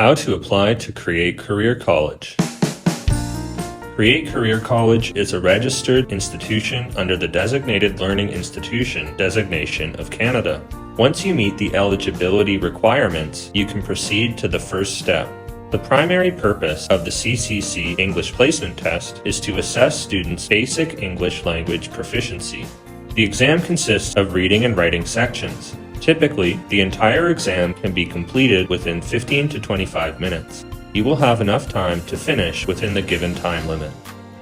How to apply to Create Career College. Create Career College is a registered institution under the Designated Learning Institution designation of Canada. Once you meet the eligibility requirements, you can proceed to the first step. The primary purpose of the CCC English Placement Test is to assess students' basic English language proficiency. The exam consists of reading and writing sections. Typically, the entire exam can be completed within 15 to 25 minutes. You will have enough time to finish within the given time limit.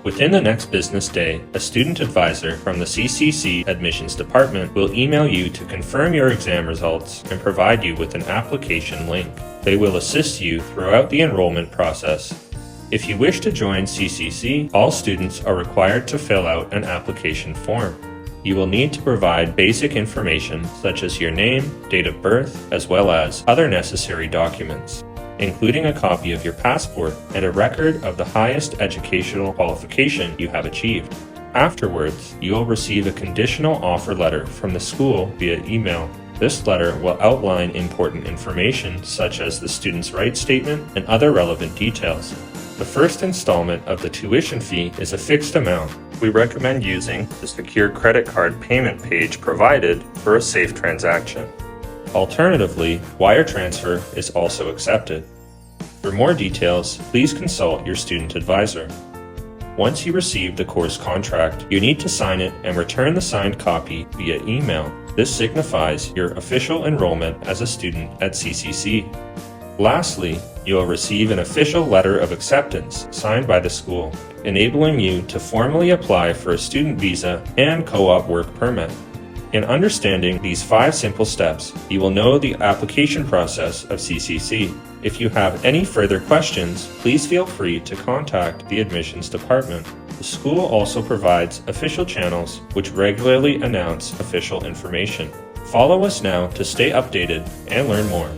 Within the next business day, a student advisor from the CCC Admissions Department will email you to confirm your exam results and provide you with an application link. They will assist you throughout the enrollment process. If you wish to join CCC, all students are required to fill out an application form. You will need to provide basic information such as your name, date of birth, as well as other necessary documents, including a copy of your passport and a record of the highest educational qualification you have achieved. Afterwards, you will receive a conditional offer letter from the school via email. This letter will outline important information such as the student's rights statement and other relevant details. The first installment of the tuition fee is a fixed amount. We recommend using the secure credit card payment page provided for a safe transaction. Alternatively, wire transfer is also accepted. For more details, please consult your student advisor. Once you receive the course contract, you need to sign it and return the signed copy via email. This signifies your official enrollment as a student at CCC. Lastly, you will receive an official letter of acceptance signed by the school, enabling you to formally apply for a student visa and co-op work permit. In understanding these 5 simple steps, you will know the application process of CCC. If you have any further questions, please feel free to contact the admissions department. The school also provides official channels which regularly announce official information. Follow us now to stay updated and learn more.